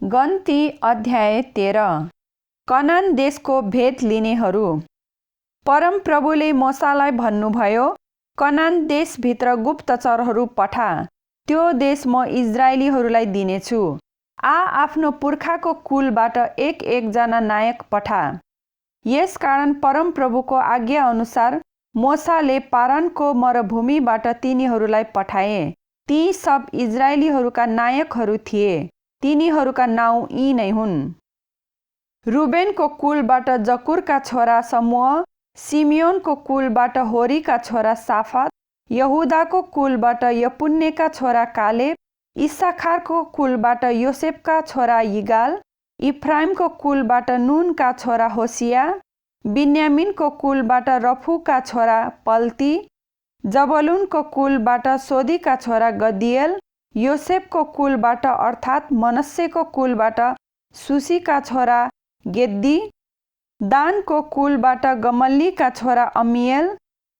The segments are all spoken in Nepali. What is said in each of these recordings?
गन्ती अध्याय 13। कनान देशको भेद लिनेहरू। परमप्रभुले मोसालाई भन्नुभयो, कनान देशभित्र गुप्तचरहरू पठा, त्यो देश म इजरायलीहरूलाई दिनेछु। आफ्नो पुर्खाको कुलबाट एक जना नायक पठा। यसकारण परमप्रभुको आज्ञा अनुसार मोसाले पारानको मरुभूमिबाट तिनीहरूलाई पठाए। ती सब इजरायलीहरूका नायकहरू थिए। तिनीहरूका नाउँ यी नै हुन्। रुबेनको कुलबाट जकुरका छोरा समूह, सिमियोनको कुलबाट होरीका छोरा साफात, यहुदाको कुलबाट यपुन्नेका छोरा कालेब, इस्साखारको कुलबाट योसेफका छोरा यिगाल, इफ्राइमको कुलबाट नूनका छोरा होसिया, बिन्यामिनको कुलबाट रफुका छोरा पल्ती, जबलुनको कुलबाट सोदीका छोरा गदिएल, योसेफको कुलबाट अर्थात् मनस्सेको कुलबाट सुसीका छोरा गेद्दी, दानको कुलबाट गमल्लीका छोरा अमिएल,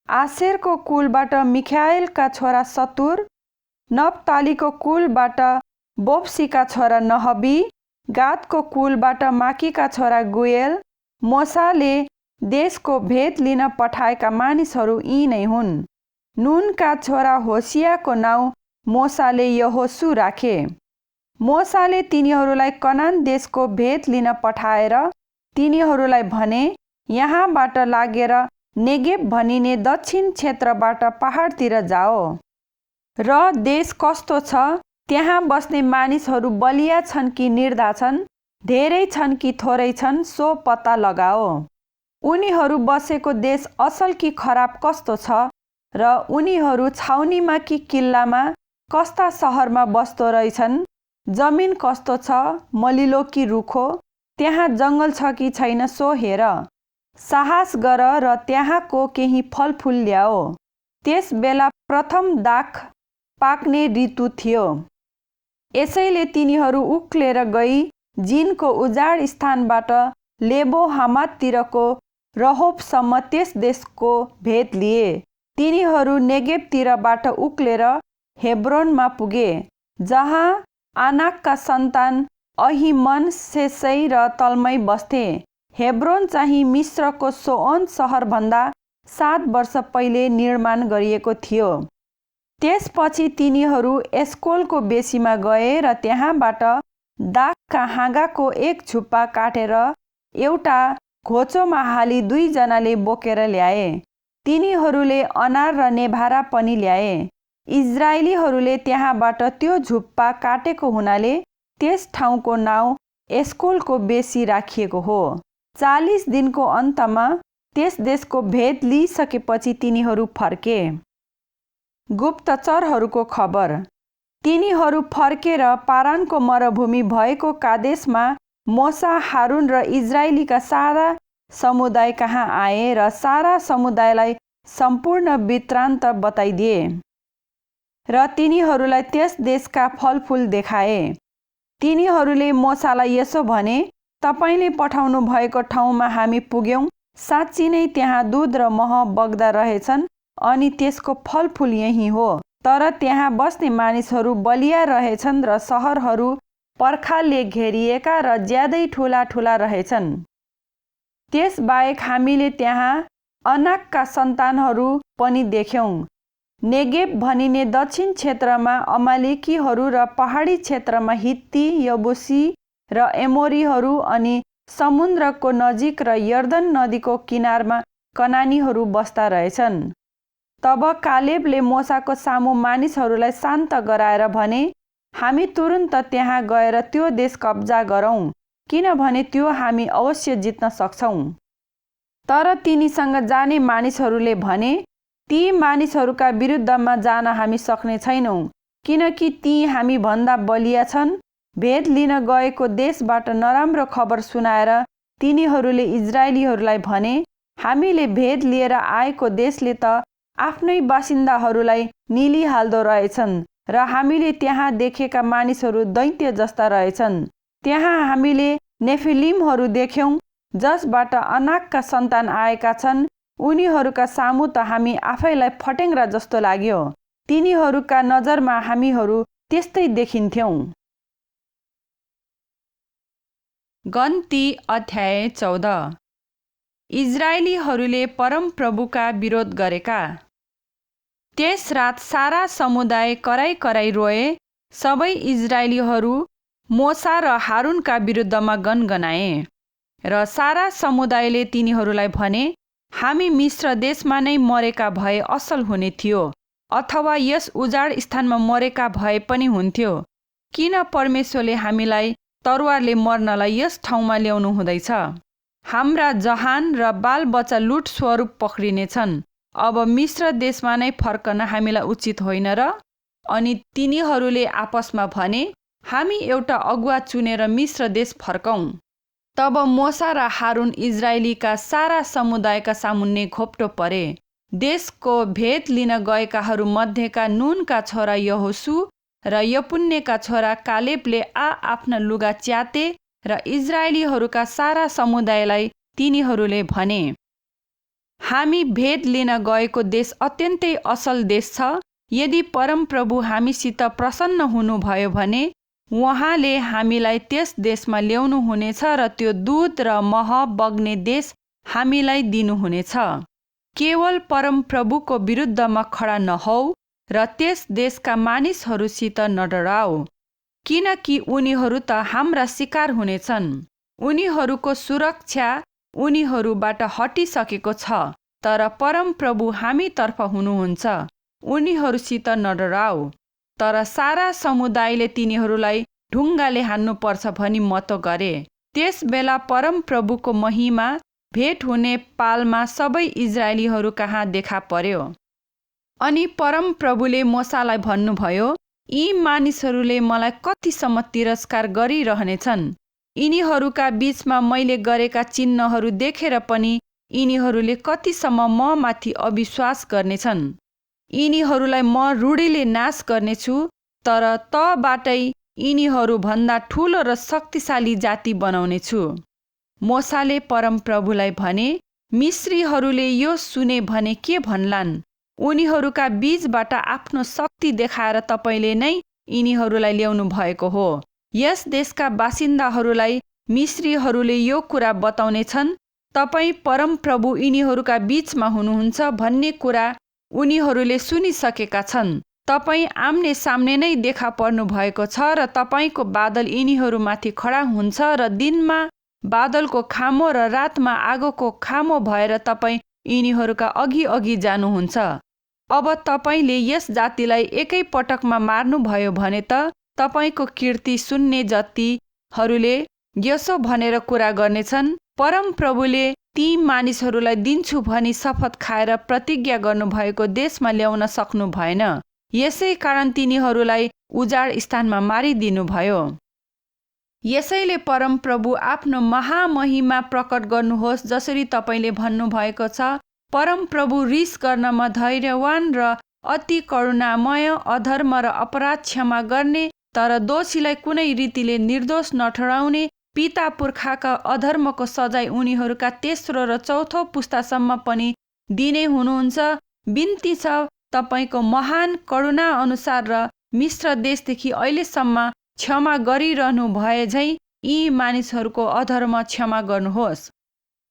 आशेरको कुलबाट मिखाएलका छोरा सतुर, नप्तालीको कुलबाट बोप्सीका छोरा नहबी, गादको कुलबाट माकीका छोरा गुएल। मोसाले देशको भेद लिन पठाएका मानिसहरू यी नै हुन्। नूनका छोरा होसियाको नाउँ मोसाले यहोशू राखे। मोसाले तिनीहरूलाई कनान देशको भेद लिन पठाएर तिनीहरूलाई भने, यहाँबाट लागेर नेगेब भनिने दक्षिण क्षेत्रबाट पहाडतिर जाओ र देश कस्तो छ, त्यहाँ बस्ने मानिसहरू बलिया छन् कि निर्धा छन्, धेरै छन् कि थोरै छन्, सो पत्ता लगाओ। उनीहरू बसेको देश असल कि खराब कस्तो छ, र उनीहरू छाउनीमा कि किल्लामा, कस्ता सहरमा बस्दो रहेछन्, जमिन कस्तो छ, मलिलो कि रुखो, त्यहाँ जङ्गल छ कि छैन, सो हेर। साहस गर र त्यहाँको केही फलफुल ल्याओ। त्यस बेला प्रथम दाख पाक्ने ऋतु थियो। यसैले तिनीहरू उक्लेर गई जिनको उजाड स्थानबाट लेबो हामाततिरको रहोबसम्म त्यस देशको भेद लिए। तिनीहरू नेगेबतिरबाट उक्लेर हेब्रोनमा पुगे, जहाँ आनाकका सन्तान अहिमन, सेसै र तल्मै बस्थे। हेब्रोन चाहिँ मिस्रको सोअन सहरभन्दा 7 वर्ष पहिले निर्माण गरिएको थियो। त्यसपछि तिनीहरू एस्कोलको बेसीमा गए र त्यहाँबाट दाखका हाँगाको एक झुप्पा काटेर एउटा घोचोमा हाली 2 जनाले बोकेर ल्याए। तिनीहरूले अनार र नेभारा पनि ल्याए। इजरायलीहरूले त्यहाँबाट त्यो झुप्पा काटेको हुनाले त्यस ठाउँको नाउँ एस्कोलको बेसी राखिएको हो। 40 दिनको अन्तमा त्यस देशको भेद लिइसकेपछि तिनीहरू फर्के। गुप्तचरहरूको खबर। तिनीहरू फर्केर पारानको मरुभूमि भएको कादेशमा मोसा, हारुन र इजरायलीका सारा समुदाय कहाँ आए र सारा समुदायलाई सम्पूर्ण वृत्तान्त बताइदिए र तिनीहरूलाई त्यस देशका फलफुल देखाए। तिनीहरूले मोसालाई यसो भने, तपाईले पठाउनु भएको ठाउँमा हामी पुग्यौं। साँच्ची नै त्यहाँ दूध र मह बग्दा रहेछन् अनि त्यसको फलफुल यही हो। तर त्यहाँ बस्ने मानिसहरू बलिया रहेछन् र सहरहरू पर्खालले घेरिएका र ज्यादै ठुला ठुला रहेछन्। त्यसबाहेक हामीले त्यहाँ अनाकका सन्तानहरू पनि देख्यौं। नेगेब भनिने दक्षिण क्षेत्रमा अमालेकीहरू र पहाडी क्षेत्रमा हित्ती, यबुसी र एमोरीहरू अनि समुद्रको नजिक र यर्दन नदीको किनारमा कनानीहरू बस्दा रहेछन्। तब कालेबले मोसाको सामु मानिसहरूलाई शान्त गराएर भने, हामी तुरुन्त त्यहाँ गएर त्यो देश कब्जा गरौँ, किनभने त्यो हामी अवश्य जित्न सक्छौँ। तर तिनीसँग जाने मानिसहरूले भने, ती मानिसहरूका विरुद्धमा जान हामी सक्ने छैनौँ, किनकि ती हामी भन्दा बलिया छन्। भेद लिन गएको देशबाट नराम्रो खबर सुनाएर तिनीहरूले इजरायलीहरूलाई भने, हामीले भेद लिएर आएको देशले त आफ्नै बासिन्दाहरूलाई निलिहाल्दो रहेछन् र हामीले त्यहाँ देखेका मानिसहरू दैत्य जस्ता रहेछन्। त्यहाँ हामीले नेफिलिमहरू देख्यौं, जसबाट अनाकका सन्तान आएका छन्। उनीहरूका सामु त हामी आफैलाई फटेङ्ग्रा जस्तो लाग्यो। तिनीहरूका नजरमा हामीहरू त्यस्तै देखिन्थ्यौं। गन्ती अध्याय 14। इजरायलीहरूले परमप्रभुका विरोध गरेका। त्यस रात सारा समुदाय कराई कराई रोए। सबै इजरायलीहरू मोसा र हारुनका विरुद्धमा गनगनाए र सारा समुदायले तिनीहरूलाई भने, हामी मिस्र देशमा नै मरेका भए असल हुने थियो, अथवा यस उजाड स्थानमा मरेका भए पनि हुन्थ्यो। किन परमेश्वरले हामीलाई तरवारले मर्नलाई यस ठाउँमा ल्याउनु हुँदैछ? हाम्रा जहान र बालबच्चा लुट स्वरूप पक्रिनेछन्। अब मिस्र देशमा नै फर्कन हामीलाई उचित होइन र? अनि तिनीहरूले आपसमा भने, हामी एउटा अगुवा चुनेर मिस्र देश फर्कौं। तब मोसा र हारुन इजरायलीका सारा समुदायका सामुन्ने घोप्टो परे। देशको भेद लिन गएकाहरू मध्येका नूनका छोरा यहोशू र यपुन्नेका छोरा कालेबले आफ्ना लुगा च्याते र इजरायलीहरूका सारा समुदायलाई तिनीहरूले भने, हामी भेद लिन गएको देश अत्यन्तै असल देश छ। यदि परमप्रभु हामीसित प्रसन्न हुनुभयो भने उहाँले हामीलाई त्यस देशमा ल्याउनु हुनेछ र त्यो दूध र मह बग्ने देश हामीलाई दिनुहुनेछ। केवल परमप्रभुको विरुद्धमा खडा नहौ र त्यस देशका मानिसहरूसित नडराऊ, किनकि उनीहरू त हाम्रा शिकार हुनेछन्। उनीहरूको सुरक्षा उनीहरूबाट हटिसकेको छ, तर परमप्रभु हामीतर्फ हुनुहुन्छ, उनीहरूसित नडराऊ। तर सारा समुदायले तिनीहरूलाई ढुङ्गाले हान्नुपर्छ भनी मतो गरे। त्यस बेला परमप्रभुको महिमा भेट हुने पालमा सबै इजरायलीहरू कहाँ देखा पर्यो। अनि परमप्रभुले मोसालाई भन्नुभयो, यी मानिसहरूले मलाई कतिसम्म तिरस्कार गरिरहनेछन्? यिनीहरूका बीचमा मैले गरेका चिन्हहरू देखेर पनि यिनीहरूले कतिसम्म म माथि अविश्वास गर्नेछन्? यिनीहरूलाई म रूढीले नाश गर्नेछु, तर तबाटै यिनीहरू भन्दा ठुलो र शक्तिशाली जाति बनाउनेछु। मोसाले परमप्रभुलाई भने, मिश्रीहरूले यो सुने भने के भन्लान्? उनीहरूका बीचबाट आफ्नो शक्ति देखाएर तपाईँले नै यिनीहरूलाई ल्याउनु भएको हो। यस देशका बासिन्दाहरूलाई मिश्रीहरूले यो कुरा बताउनेछन्, तपाईँ परमप्रभु यिनीहरूका बीचमा हुनुहुन्छ भन्ने कुरा उनीहरूले सुनिसकेका छन्। तपाईँ आम्ने सामने नै देखा पर्नु भएको छ र तपाईँको बादल यिनीहरूमाथि खडा हुन्छ र दिनमा बादलको खामो र रातमा आगोको खामो भएर तपाईँ यिनीहरूका अघि अघि जानुहुन्छ। अब तपाईँले यस जातिलाई एकै पटकमा मार्नुभयो भने त तपाईँको कीर्ति सुन्ने जातिहरूले यसो भनेर कुरा गर्नेछन्, परमप्रभुले ती मानिसहरूलाई दिन्छु भनी शपथ खाएर प्रतिज्ञा गर्नुभएको देशमा ल्याउन सक्नु भएन। यसै कारण तिनीहरूलाई उजाड स्थानमा मारिदिनुभयो। यसैले परमप्रभु आफ्नो महामहिमा प्रकट गर्नुहोस्, जसरी तपाईँले भन्नुभएको छ। परमप्रभु रिस गर्नमा धैर्यवान र अति करुणामय, अधर्म र अपराध क्षमा गर्ने, तर दोषीलाई कुनै रीतिले निर्दोष नठहराउने, पिता पुर्खाका अधर्मको सजाय उनीहरूका तेस्रो र चौथो पुस्तासम्म पनि दिने हुनुहुन्छ। बिन्ती छ, तपाईँको महान करुणा अनुसार र मिस्र देशदेखि अहिलेसम्म क्षमा गरिरहनु भए झै यी मानिसहरूको अधर्म क्षमा गर्नुहोस्।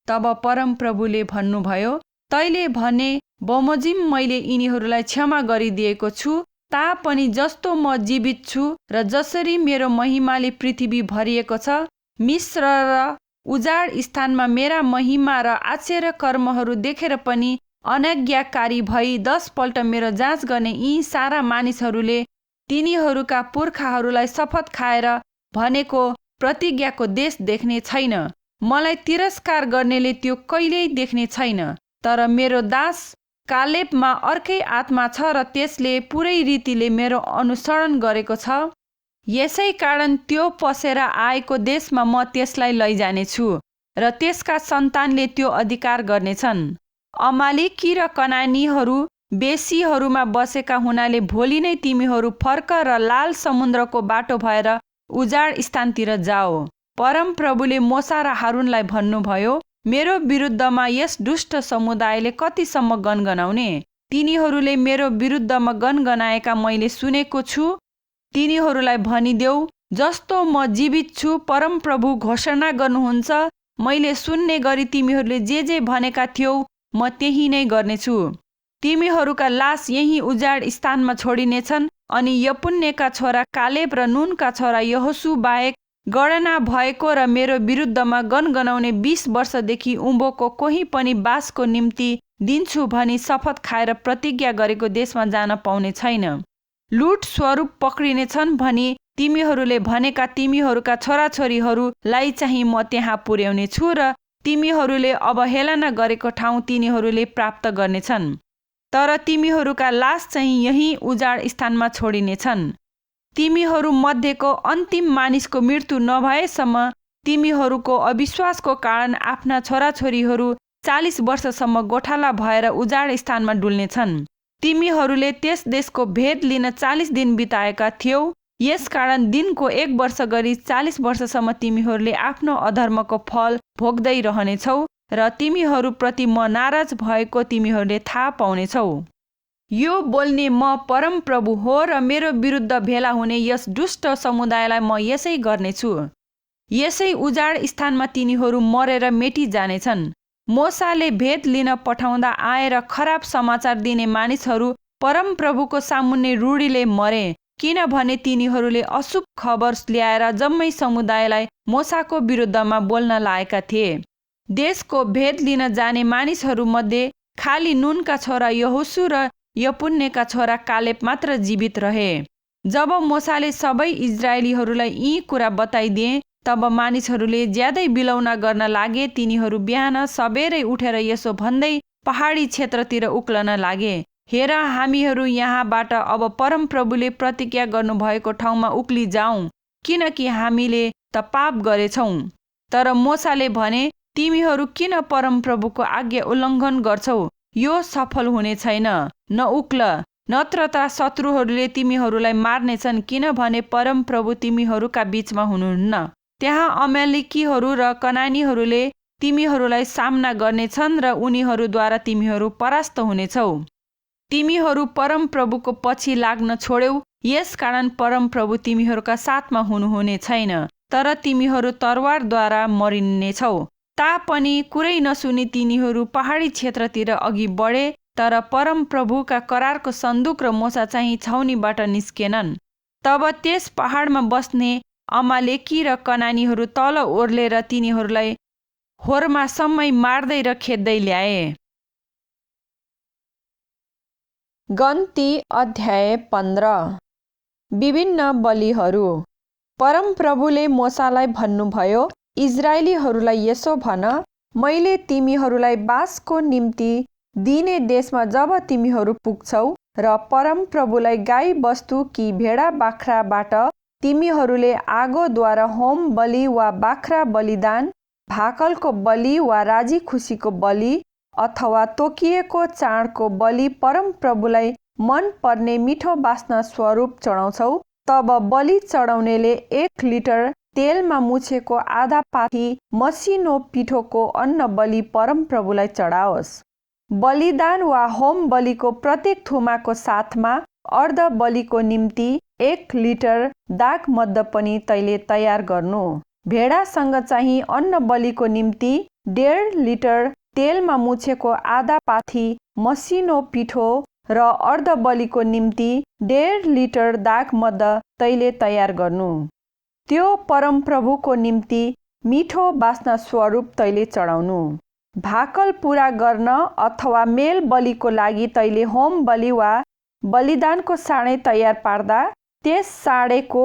तब परमप्रभुले भन्नुभयो, तैले भने बमोजिम मैले यिनीहरूलाई क्षमा गरिदिएको छु, तापनि जस्तो म जीवित छु र जसरी मेरो महिमाले पृथ्वी भरिएको छ, मिस्र र उजाड स्थानमा मेरा महिमा र आश्चर्य कर्महरू देखेर पनि अनाज्ञाकारी भई 10 पल्ट मेरो जाँच गर्ने यी सारा मानिसहरूले तिनीहरूका पुर्खाहरूलाई शपथ खाएर भनेको प्रतिज्ञाको देश देख्ने छैन। मलाई तिरस्कार गर्नेले त्यो कहिल्यै देख्ने छैन। तर मेरो दास कालेबमा अर्कै आत्मा छ र त्यसले पुरै रीतिले मेरो अनुसरण गरेको छ। यसै कारण त्यो पसेर आएको देशमा म त्यसलाई लैजानेछु र त्यसका सन्तानले त्यो अधिकार गर्नेछन्। अमालेकी र कनानीहरू बेसीहरूमा बसेका हुनाले भोलि नै तिमीहरू फर्क र लाल समुद्रको बाटो भएर उजाड स्थानतिर जाओ। परमप्रभुले मोसा र हारुनलाई भन्नुभयो, मेरो विरुद्धमा यस दुष्ट समुदायले कतिसम्म गनगनाउने? तिनीहरूले मेरो विरुद्धमा गनगनाएका मैले सुनेको छु। तिनीहरूलाई भनिदेऊ, जस्तो म जीवित छु, परमप्रभु घोषणा गर्नुहुन्छ, मैले सुन्ने गरी तिमीहरूले जे जे भनेका थियौ म त्यही नै गर्नेछु। तिमीहरूका लास यही उजाड स्थानमा छोडिनेछन् अनि यपुन्नेका छोरा कालेब र नुनका छोरा यहोशू बाहेक गणना भएको र मेरो विरुद्धमा गनगनाउने 20 वर्षदेखि उँभोको कोही पनि बासको निम्ति दिन्छु भनी शपथ खाएर प्रतिज्ञा गरेको देशमा जान पाउने छैन। लुट स्वरूप पक्रिनेछन् भनी तिमीहरूले भनेका तिमीहरूका छोराछोरीहरूलाई चाहिँ म त्यहाँ पुर्याउने छु र तिमीहरूले अवहेलना गरेको ठाउँ तिनीहरूले प्राप्त गर्नेछन्। तर तिमीहरूका लास चाहिँ यही उजाड स्थानमा छोडिनेछन्। तिमीहरू मध्येको अन्तिम मानिसको मृत्यु नभएसम्म तिमीहरूको अविश्वासको कारण आफ्ना छोराछोरीहरू 40 वर्षसम्म गोठाला भएर उजाड स्थानमा डुल्नेछन्। तिमीहरूले त्यस देशको भेद लिन 40 दिन बिताएका थियौ, यसकारण दिनको 1 वर्ष गरी 40 वर्षसम्म तिमीहरूले आफ्नो अधर्मको फल भोग्दै रहनेछौ र तिमीहरूप्रति म नाराज भएको तिमीहरूले थाहा पाउनेछौ। यो बोल्ने म परमप्रभु हो र मेरो विरुद्ध भेला हुने यस दुष्ट समुदायलाई म यसै गर्नेछु। यसै उजाड स्थानमा तिनीहरू मरेर मेटी जानेछन्। मोसाले भेद लिन पठाउँदा आएर खराब समाचार दिने मानिसहरू परमप्रभुको सामुन्ने रूढीले मरे, किनभने तिनीहरूले अशुभ खबर ल्याएर जम्मै समुदायलाई मोसाको विरुद्धमा बोल्न लाएका थिए। देशको भेद लिन जाने मानिसहरूमध्ये खाली नुनका छोरा यहोशू र यपुन्नेका छोरा कालेब मात्र जीवित रहे। जब मोसाले सबै इजरायलीहरूलाई यी कुरा बताइदिए, तब मानिसहरूले ज्यादै बिलौना गर्न लागे। तिनीहरू बिहान सबेरै उठेर यसो भन्दै पहाडी क्षेत्रतिर उक्लन लागे, हेर, हामीहरू यहाँबाट अब परमप्रभुले प्रतिज्ञा गर्नुभएको ठाउँमा उक्ली जाउँ, किनकि हामीले त पाप गरेछौँ। तर मोसाले भने, तिमीहरू किन परमप्रभुको आज्ञा उल्लङ्घन गर्छौ? यो सफल हुने छैन। नउक्ल, नत्र त शत्रुहरूले तिमीहरूलाई मार्नेछन्, किनभने परमप्रभु तिमीहरूका बीचमा हुनुहुन्न। त्यहाँ अमालेकीहरू र कनानीहरूले तिमीहरूलाई सामना गर्नेछन् र उनीहरूद्वारा तिमीहरू परास्त हुनेछौ। तिमीहरू परमप्रभुको पछि लाग्न छोड्यौ, यसकारण परमप्रभु तिमीहरूका साथमा हुनुहुने छैन, तर तिमीहरू तरवारद्वारा मरिनेछौ। तापनि कुरै नसुनी तिनीहरू पहाडी क्षेत्रतिर अघि बढे, तर परमप्रभुका करारको सन्दुक र मोसा चाहिँ छाउनीबाट निस्केनन्। तब त्यस पहाडमा बस्ने अमालेकी र कनानीहरू तल ओर्लेर तिनीहरूलाई होर्मासम्मै मार्दै र खेद्दै ल्याए। गन्ती अध्याय 15। विभिन्न बलिहरू। परमप्रभुले मोसालाई भन्नुभयो, इजरायलीहरूलाई यसो भन, मैले तिमीहरूलाई बासको निम्ति दिने देशमा जब तिमीहरू पुग्छौ र परमप्रभुलाई गाई बस्तु कि भेडा बाख्राबाट तिमीहरूले आगोद्वारा होम बलि वा बाख्रा बलिदान, भाकलको बलि वा राजी खुसीको बलि अथवा तोकिएको चाडको बलि परमप्रभुलाई मन पर्ने मिठो बास्ना स्वरूप चढाउँछौ, तब बलि चढाउनेले 1 लिटर तेलमा मुछेको आधा पाथी मसिनो पिठोको अन्न बलि परमप्रभुलाई चढाओस्। बलिदान वा होम बलिको प्रत्येक थुमाको साथमा अर्ध बलिको निम्ति 1 लिटर दाग मद्य पनि तैले तयार गर्नु। भेडासँग चाहिँ अन्न बलिको निम्ति 1.5 लिटर तेलमा मुछेको आधा पाथी मसिनो पिठो र अर्ध बलिको निम्ति 1.5 लिटर दाग मद्य तैले तयार गर्नु। त्यो परमप्रभुको निम्ति मिठो बास्ना स्वरूप तैले चढाउनु। भाकल पूरा गर्न अथवा मेल बलिको लागि तैले होम बलि वा बलिदानको साँडे तयार पार्दा त्यस साँडेको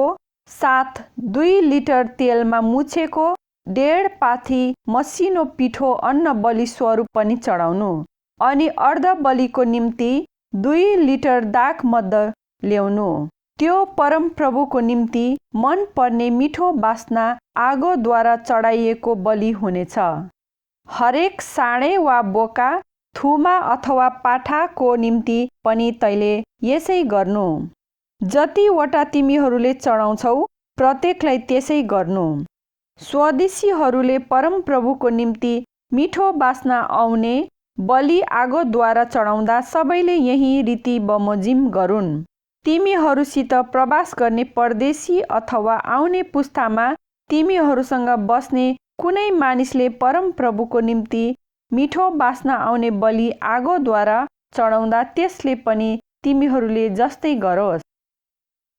साथ 2 लिटर तेलमा मुछेको 1.5 पाथी मसिनो पिठो अन्न बलि स्वरूप पनि चढाउनु। अनि अर्ध बलिको निम्ति 2 लिटर दाग मद्य ल्याउनु। त्यो परमप्रभुको निम्ति मन पर्ने मिठो बास्ना आगोद्वारा चढाइएको बलि हुनेछ। हरेक साँडे वा बोका, थुमा अथवा पाठाको निम्ति पनि तैले यसै गर्नु। जतिवटा तिमीहरूले चढाउँछौ प्रत्येकलाई त्यसै गर्नु। स्वदेशीहरूले परमप्रभुको निम्ति मिठो बास्ना आउने बलि आगोद्वारा चढाउँदा सबैले यही रीति बमोजिम गरून्। तिमीहरूसित प्रवास गर्ने परदेशी अथवा आउने पुस्तामा तिमीहरूसँग बस्ने कुनै मानिसले परमप्रभुको निम्ति मिठो बास्ना आउने बलि आगोद्वारा चढाउँदा त्यसले पनि तिमीहरूले जस्तै गरोस्।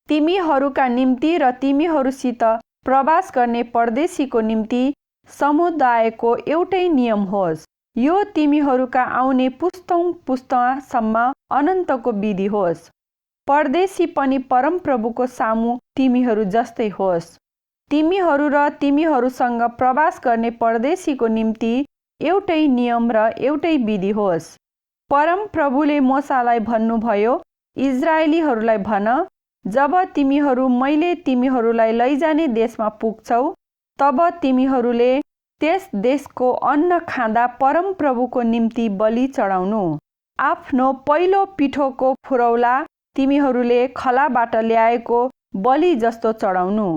तिमीहरूका निम्ति र तिमीहरूसित प्रवास गर्ने परदेशीको निम्ति समुदायको एउटै नियम होस्। यो तिमीहरूका आउने पुस्तौँसम्म अनन्तको विधि होस्। परदेशी पनि परमप्रभुको सामु तिमीहरू जस्तै होस्। तिमीहरू र तिमीहरूसँग प्रवास गर्ने परदेशीको निम्ति एउटै नियम र एउटै विधि होस्। परमप्रभुले मूसालाई भन्नुभयो, इस्राएलीहरूलाई भन, जब तिमीहरू मैले तिमीहरूलाई लैजाने देशमा पुग्छौ, तब तिमीहरूले त्यस देशको अन्न खाँदा परमप्रभुको निम्ति बलि चढाउनु। आफ्नो पहिलो पिठोको फुरौला तिमीहरूले खलाबाट ल्याएको बलि जस्तो चढाउनु।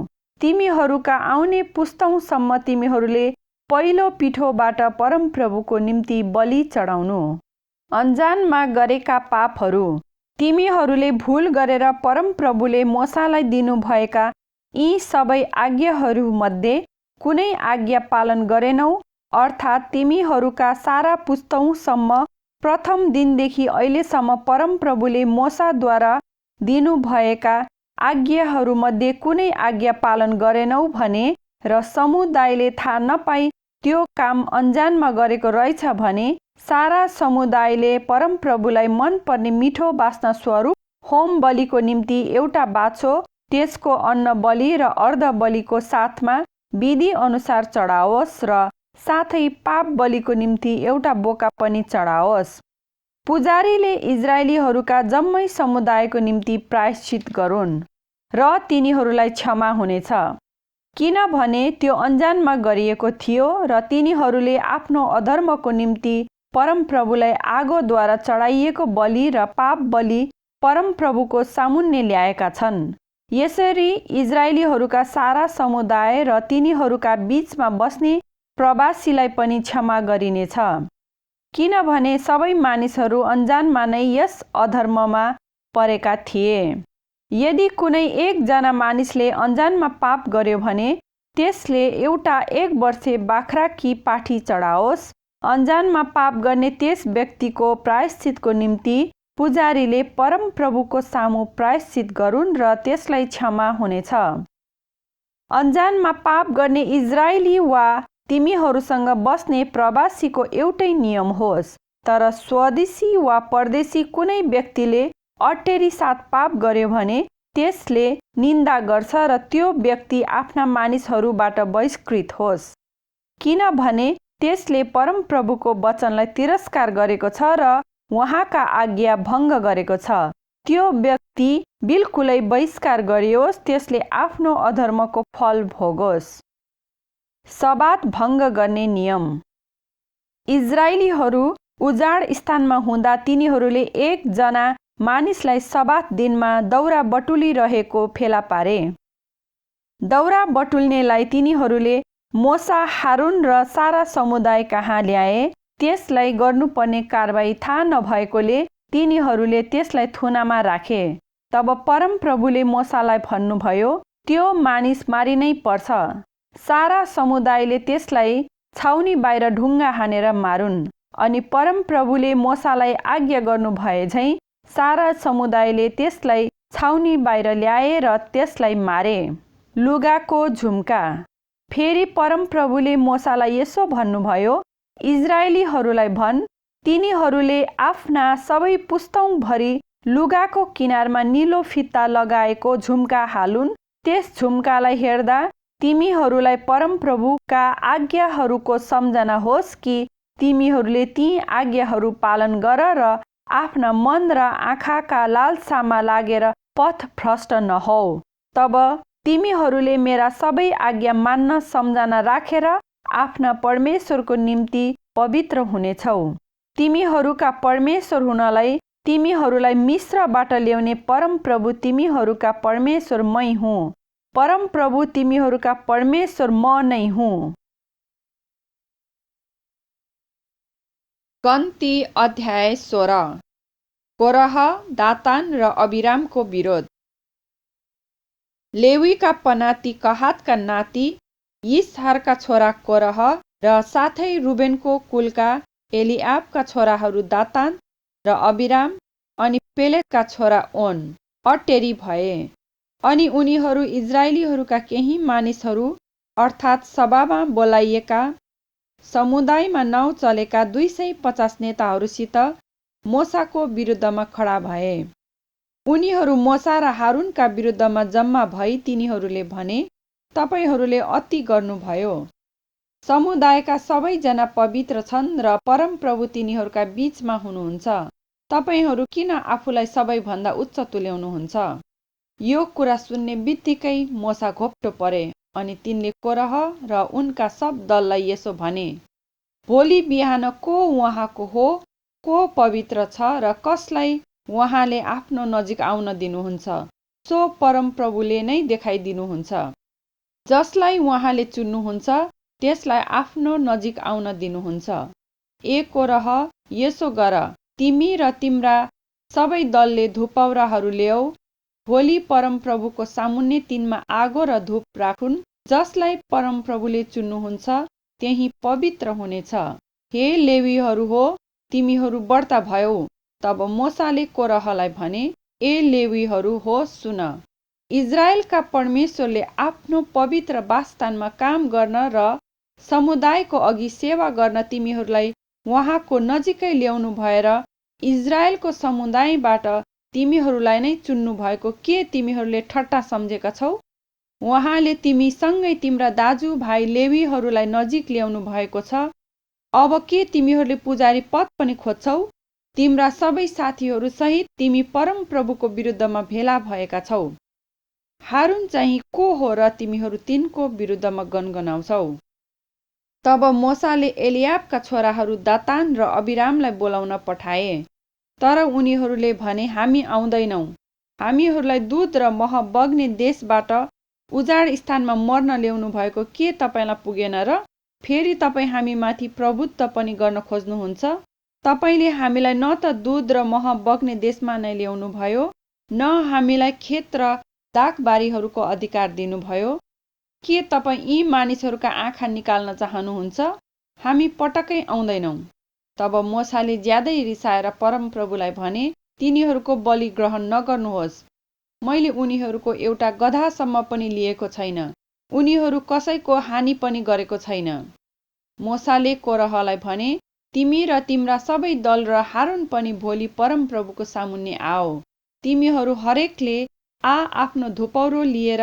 तिमीहरूका आउने पुस्तौँसम्म तिमीहरूले पहिलो पिठोबाट परमप्रभुको निम्ति बलि चढाउनु। अनजानमा गरेका पापहरू। तिमीहरूले भुल गरेर परमप्रभुले मूसालाई दिनुभएका यी सबै आज्ञाहरूमध्ये कुनै आज्ञा पालन गरेनौ, अर्थात् तिमीहरूका सारा पुस्तौँसम्म प्रथम दिनदेखि अहिलेसम्म परमप्रभुले मूसाद्वारा दिनुभएका आज्ञाहरूमध्ये कुनै आज्ञा पालन गरेनौ भने र समुदायले थाहा नपाई त्यो काम अनजानमा गरेको रहेछ भने सारा समुदायले परमप्रभुलाई मनपर्ने मिठो बास्ना स्वरूप होम बलिको निम्ति एउटा बाछो, त्यसको अन्न बलि र अर्ध बलिको साथमा विधि अनुसार चढाओस् र साथै पाप बलिको निम्ति एउटा बोका पनि चढाओस्। पुजारीले इस्राएलीहरूका जम्मै समुदायको निम्ति प्रायश्चित गरून् र तिनीहरूलाई क्षमा हुनेछ, किनभने त्यो अनजानमा गरिएको थियो र तिनीहरूले आफ्नो अधर्मको निम्ति परमप्रभुलाई आगोद्वारा चढाइएको बलि र पाप बलि परमप्रभुको सामुन्ने ल्याएका छन्। यसरी इस्राएलीहरूका सारा समुदाय र तिनीहरूका बीचमा बस्ने प्रवासीलाई पनि क्षमा गरिनेछ, किनभने सबै मानिसहरू अनजानमा नै यस अधर्ममा परेका थिए। यदि कुनै एकजना मानिसले अनजानमा पाप गर्यो भने त्यसले एउटा 1 वर्षे बाख्रा कि पाठी चढाओस्। अनजानमा पाप गर्ने त्यस व्यक्तिको प्रायश्चितको निम्ति पुजारीले परमप्रभुको सामु प्रायश्चित गरून् र त्यसलाई क्षमा हुनेछ। अनजानमा पाप गर्ने इस्राएली वा तिमीहरूसँग बस्ने प्रवासीको एउटै नियम होस्, तर स्वदेशी वा परदेशी कुनै व्यक्तिले अटेरी साथ पाप गर्यो भने त्यसले निन्दा गर्छ र त्यो व्यक्ति आफ्ना मानिसहरूबाट बहिष्कृत होस्, किनभने त्यसले परमप्रभुको वचनलाई तिरस्कार गरेको छ र उहाँका आज्ञा भङ्ग गरेको छ। त्यो व्यक्ति बिल्कुलै बहिष्कार गरियोस्, त्यसले आफ्नो अधर्मको फल भोगोस्। सबात भङ्ग गर्ने नियम। इस्राएलीहरू उजाड स्थानमा हुँदा तिनीहरूले एकजना मानिसलाई सबात दिनमा दौरा बटुलिरहेको फेला पारे। दौरा बटुल्नेलाई तिनीहरूले मूसा, हारून र सारा समुदाय कहाँ ल्याए। त्यसलाई गर्नुपर्ने कारबाही थाहा नभएकोले तिनीहरूले त्यसलाई थुनामा राखे। तब परमप्रभुले मूसालाई भन्नुभयो, त्यो मानिस मारिनै पर्छ। सारा समुदायले त्यसलाई छाउनी बाहिर ढुङ्गा हानेर मारुन्। अनि परमप्रभुले मूसालाई आज्ञा गर्नुभए झैँ सारा समुदायले त्यसलाई छाउनी बाहिर ल्याए र त्यसलाई मारे। लुगाको झुम्का। फेरि परमप्रभुले मूसालाई यसो भन्नुभयो, इस्राएलीहरूलाई भन्, तिनीहरूले आफ्ना सबै पुस्तौँभरि लुगाको किनारमा नीलो फिता लगाएको झुम्का हालुन्। त्यस झुम्कालाई हेर्दा तिमीहरूलाई परमप्रभुका आज्ञाहरूको सम्झना होस् कि तिमीहरूले ती आज्ञाहरू पालन गर र आफ्ना मन र आँखाका लालसामा लागेर पथ भ्रष्ट नहौ। तब तिमीहरूले मेरा सबै आज्ञा मान्न सम्झना राखेर आफ्ना परमेश्वरको निम्ति पवित्र हुनेछौ। तिमीहरूका परमेश्वर हुनलाई तिमीहरूलाई मिस्रबाट ल्याउने परमप्रभु तिमीहरूका परमेश्वर मै हुँ। परमप्रभु तिमीहरूका परमेश्वर म नै हुँ। गन्ती अध्याय 16। कोरह, दातान र अबिरामको विरोध। लेवीका पनाती कहातका नाति यिसहारका छोरा कोरह र साथै रुबेनको कुलका एलिआबका छोराहरू दातान र अबिराम अनि पेलेतका छोरा ओन अटेरी भए। अनि उनीहरू इजरायलीहरूका केही मानिसहरू अर्थात् सभामा बोलाइएका समुदायमा नाउँ चलेका 250 नेताहरूसित मोसाको विरुद्धमा खडा भए। उनीहरू मोसा र हारुनका विरुद्धमा जम्मा भई तिनीहरूले भने, तपाईहरूले अति गर्नुभयो। समुदायका सबैजना पवित्र छन् र परमप्रभु तिनीहरूका बीचमा हुनुहुन्छ। तपाईहरू किन आफूलाई सबैभन्दा उच्च तुल्याउनुहुन्छ? यो कुरा सुन्ने बित्तिकै मोसा घोप्टो परे अनि तिनले कोरह र उनका सब दललाई यसो भने, भोलि बिहान को उहाँको हो, को पवित्र छ र कसलाई उहाँले आफ्नो नजिक आउन दिनुहुन्छ, सो परमप्रभुले नै देखाइदिनुहुन्छ। जसलाई उहाँले चुन्नुहुन्छ त्यसलाई आफ्नो नजिक आउन दिनुहुन्छ। ए कोरह, यसो गर, तिमी र तिम्रा सबै दलले धुपौराहरू ल्याऊ। भोलि परमप्रभुको सामुन्ने तिनमा आगो र धूप राखुन्। जसलाई परमप्रभुले चुन्नुहुन्छ त्यही पवित्र हुनेछ। हे लेवीहरू हो, तिमीहरू बढ्ता भयौ। तब मोसाले कोरहलाई भने, ए लेवीहरू हो, सुन। इजरायलका परमेश्वरले आफ्नो पवित्र वासस्थानमा काम गर्न र समुदायको अघि सेवा गर्न तिमीहरूलाई उहाँको नजिकै ल्याउनु भएर इजरायलको समुदायबाट तिमीहरूलाई नै चुन्नु भएको के तिमीहरूले ठट्टा सम्झेका छौ? उहाँले तिमीसँगै तिम्रा दाजुभाइ लेवीहरूलाई नजिक ल्याउनु भएको छ। अब के तिमीहरूले पुजारी पद पनि खोज्छौ? तिम्रा सबै साथीहरू सहित तिमी परमप्रभुको विरुद्धमा भेला भएका छौ। हारुन चाहिँ को हो र तिमीहरू तिनको विरुद्धमा गनगनाउँछौ? तब मोसाले एलिआबका छोराहरू दातान र अबिरामलाई बोलाउन पठाए। तर उनीहरूले भने, हामी आउँदैनौँ। हामीहरूलाई दूध र मह बग्ने देशबाट उजाड स्थानमा मर्न ल्याउनु भएको के तपाईँलाई पुगेन र? फेरि तपाईँ हामीमाथि प्रभुत्व पनि गर्न खोज्नुहुन्छ? तपाईँले हामीलाई न त दूध र मह बग्ने देशमा नै ल्याउनु भयो, न हामीलाई खेत र दाखबारीहरूको अधिकार दिनुभयो। के तपाईँ यी मानिसहरूका आँखा निकाल्न चाहनुहुन्छ? हामी पटक्कै आउँदैनौँ। तब मोसाले ज्यादै रिसाएर परमप्रभुलाई भने, तिनीहरूको बलि ग्रहण नगर्नुहोस्। मैले उनीहरूको एउटा गधासम्म पनि लिएको छैन। उनीहरू कसैको हानि पनि गरेको छैन। मोसाले कोरहलाई भने, तिमी र तिम्रा सबै दल र हारुन पनि भोलि परमप्रभुको सामुन्ने आओ। तिमीहरू हरेकले आफ्नो धुपौरो लिएर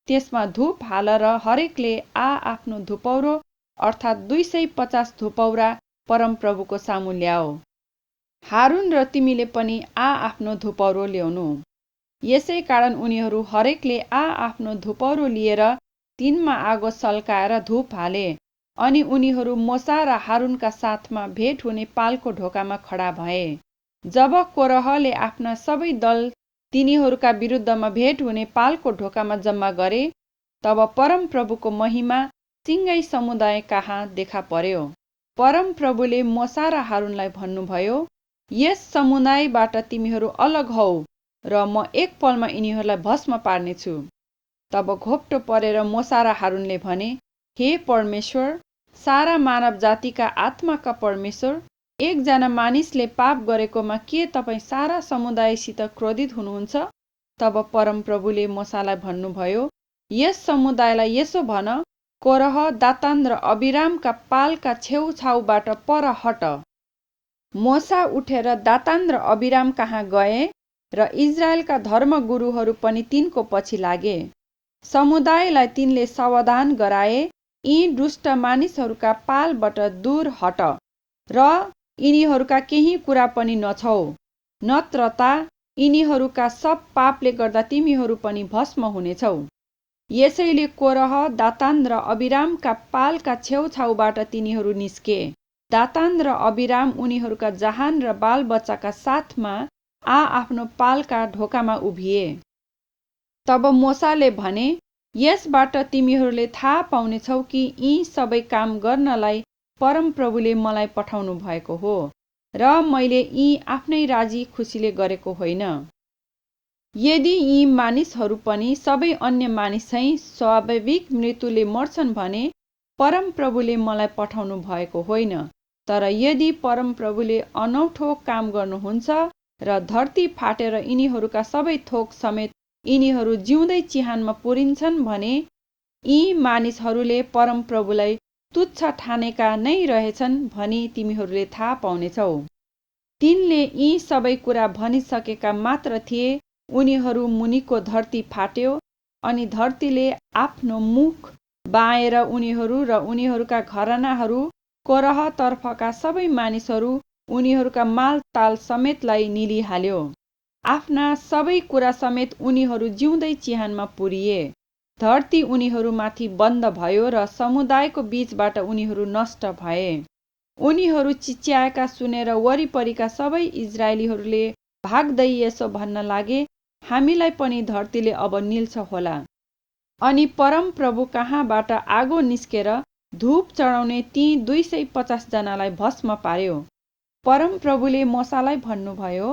त्यसमा धूप हाल र हरेकले आफ्नो धुपौरो अर्थात् 250 धुपौरा परमप्रभुको सामु ल्याओ। हारुन र तिमीले पनि आफ्नो धुपौरो ल्याउनु। यसै कारण उनीहरू हरेकले आफ्नो धुपौरो लिएर तिनमा आगो सल्काएर धूप हाले। अनि उनीहरू मोसा र हारुनका साथमा भेट हुने पालको ढोकामा खडा भए। जब कोरहले आफ्ना सबै दल तिनीहरूका विरुद्धमा भेट हुने पालको ढोकामा जम्मा गरे, तब परमप्रभुको महिमा सिङ्गै समुदाय कहाँ देखा पर्यो। परमप्रभुले मोसा र हारुनलाई भन्नुभयो, यस समुदायबाट तिमीहरू अलग हौ र म एक पलमा यिनीहरूलाई भस्म पार्नेछु। तब घोप्टो परेर मोसा र हारुनले भने, हे परमेश्वर, सारा मानव जातिका आत्माका परमेश्वर, एकजना मानिसले पाप गरेकोमा के तपाईँ सारा समुदायसित क्रोधित हुनुहुन्छ? तब परमप्रभुले मोसालाई भन्नुभयो, यस समुदायलाई यसो भन, कोरह, दातान र अबिरामका पालका छेउछाउबाट पर हट। मोसा उठेर दातान र अबिराम कहाँ गए र इजरायलका धर्मगुरुहरू पनि तिनको पछि लागे। समुदायलाई तिनले सावधान गराए, यी दुष्ट मानिसहरूका पालबाट दूर हट र यिनीहरूका केही कुरा पनि नछौ, नत्र त यिनीहरूका सब पापले गर्दा तिमीहरू पनि भस्म हुनेछौ। यसैले कोरह, दातान र अबिरामका पालका छेउछाउबाट तिनीहरू निस्के। दातान र अबिराम उनीहरूका जहान र बालबच्चाका साथमा आफ्नो पालका ढोकामा उभिए। तब मोसाले भने, यसबाट तिमीहरूले थाहा पाउनेछौ कि यी सबै काम गर्नलाई परमप्रभुले मलाई पठाउनु भएको हो र मैले यी आफ्नै राजी खुसीले गरेको होइन। यदि यी मानिसहरू पनि सबै अन्य मानिस चाहिँ स्वाभाविक मृत्युले मर्छन् भने परमप्रभुले मलाई पठाउनु भएको होइन। तर यदि परमप्रभुले अनौठो काम गर्नुहुन्छ र धरती फाटेर यिनीहरूका सबै थोक समेत यिनीहरू जिउँदै चिहानमा पुरिन्छन् भने यी मानिसहरूले परमप्रभुलाई तुच्छ ठानेका नै रहेछन् भनी तिमीहरूले थाहा पाउनेछौ। तिनले यी सबै कुरा भनिसकेका मात्र थिए, उनीहरू मुनिको धरती फाट्यो अनि धरतीले आफ्नो मुख बाएर उनीहरू र उनीहरूका घरानाहरू कोरह तर्फका सबै मानिसहरू उनीहरूका मालताल समेतलाई निलिहाल्यो। आफ्ना सबै कुरा समेत उनीहरू जिउँदै चिहानमा पुरिए। धरती उनीहरूमाथि बन्द भयो र समुदायको बीचबाट उनीहरू नष्ट भए। उनीहरू चिच्याएका सुनेर वरिपरिका सबै इजरायलीहरूले भाग्दै यसो भन्न लागे, हामीलाई पनि धरतीले अब निल्छ होला। अनि परमप्रभु कहाँबाट आगो निस्केर धूप चढाउने ती 250 जनालाई भस्म पार्यो। परमप्रभुले मोसालाई भन्नुभयो,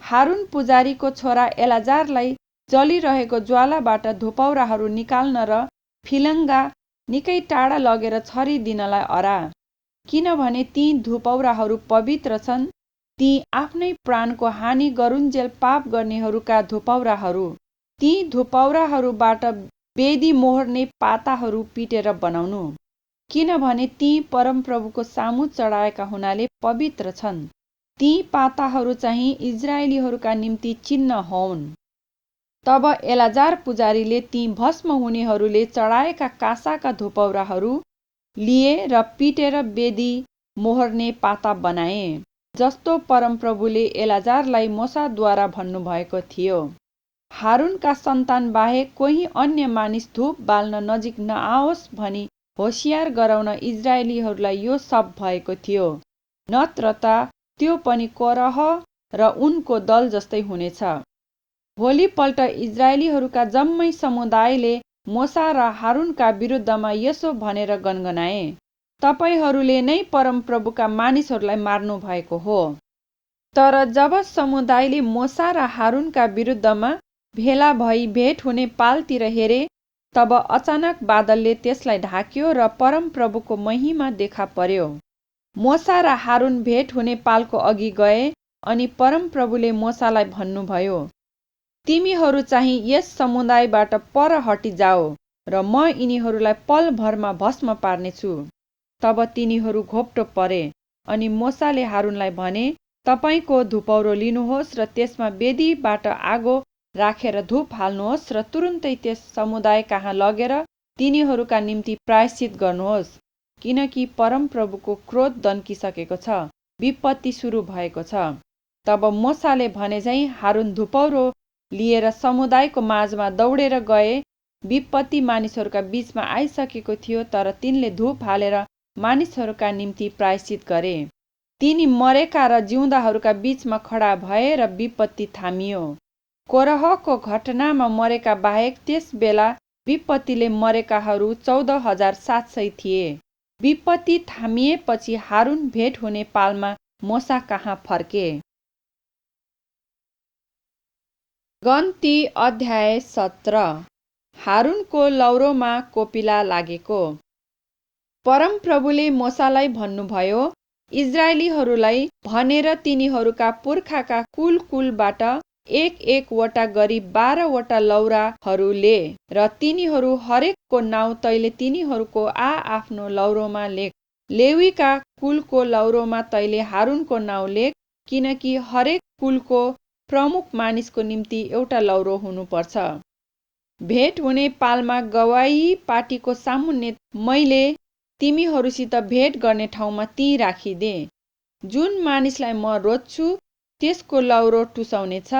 हारुन पुजारीको छोरा एलाजारलाई जलिरहेको ज्वालाबाट धुपौराहरू निकाल्न र फिलङ्गा निकै टाढा लगेर छरिदिनलाई अरा, किनभने ती धुपौराहरू पवित्र छन्। ती आफ्नै प्राणको हानि गरुन्जेल पाप गर्नेहरूका धुपौराहरू। ती धुपौराहरूबाट वेदी मोहर्ने पाताहरू पिटेर बनाउनु, किनभने ती परमप्रभुको सामु चढाएका हुनाले पवित्र छन्। ती पाताहरू चाहिँ इजरायलीहरूका निम्ति चिन्ह होऊन्। तब एलाजार पुजारीले ती भस्म हुनेहरूले चढाएका कासाका धुपौराहरू लिए र पिटेर वेदी मोहर्ने पाता बनाए, जस्तो परमप्रभुले एलाजारलाई मोसाद्वारा भन्नुभएको थियो। हारुनका सन्तान बाहेक कोही अन्य मानिस धूप बाल्न नजिक नआओस् भनी होसियार गराउन इजरायलीहरूलाई यो शप भएको थियो, नत्र त त्यो पनि कोरह र उनको दल जस्तै हुनेछ। भोलिपल्ट इजरायलीहरूका जम्मै समुदायले मोसा र हारुनका विरुद्धमा यसो भनेर गनगनाए, तपाईहरूले नै परमप्रभुका मानिसहरूलाई मार्नु भएको हो। तर जब समुदायले मोसा र हारुनका विरुद्धमा भेला भई भेट हुने पालतिर हेरे, तब अचानक बादलले त्यसलाई ढाक्यो र परमप्रभुको महिमा देखा पर्यो। मोसा र हारुन भेट हुने पालको अघि गए अनि परमप्रभुले मोसालाई भन्नुभयो, तिमीहरू चाहिँ यस समुदायबाट पर हटिजाओ र म यिनीहरूलाई पलभरमा भस्म पार्नेछु। तब तिनीहरू घोप्टो परे अनि मोसाले हारुनलाई भने, तपाईको धुपौरो लिनुहोस् र त्यसमा वेदीबाट आगो राखेर धूप हाल्नुहोस् र तुरुन्तै त्यस समुदाय कहाँ लगेर तिनीहरूका निम्ति प्रायश्चित गर्नुहोस्, किनकि परमप्रभुको क्रोध दन्किसकेको छ, विपत्ति सुरु भएको छ। तब मोसाले भने झैं हारुन धुपौरो लिएर समुदायको माझमा दौडेर गए। विपत्ति मानिसहरूका बीचमा आइसकेको थियो, तर तिनले धूप हालेर मानिसहरूका निम्ति प्रायश्चित गरे। तिनी मरेका र जिउँदाहरूका बीचमा खडा भए र विपत्ति थामियो। कोरहको घटनामा मरेका बाहेक त्यस बेला विपत्तिले मरेकाहरू 14,700 थिए। विपत्ति थामिएपछि हारुन भेट हुने पालमा मोसा कहाँ फर्के। गन्ती अध्याय 17। हारुनको लौरोमा कोपिला लागेको। परमप्रभुले मोसालाई भन्नुभयो, इजरायलीहरूलाई भनेर तिनीहरूका पुर्खाका कुलबाट एक वटा गरी 12 वटा लौराहरू ले र तिनीहरू हरेकको नाउँ तैले तिनीहरूको आफ्नो लौरोमा लेख। लेवीका कुलको लौरोमा तैले हारुनको नाउँ लेख, किनकि हरेक कुलको प्रमुख मानिसको निम्ति एउटा लौरो हुनुपर्छ। भेट हुने पालमा गवाई पार्टीको सामुन्ने मैले तिमीहरूसित भेट गर्ने ठाउँमा ती राखिदे। जुन मानिसलाई म रोज्छु त्यसको लौरो टुसाउनेछ।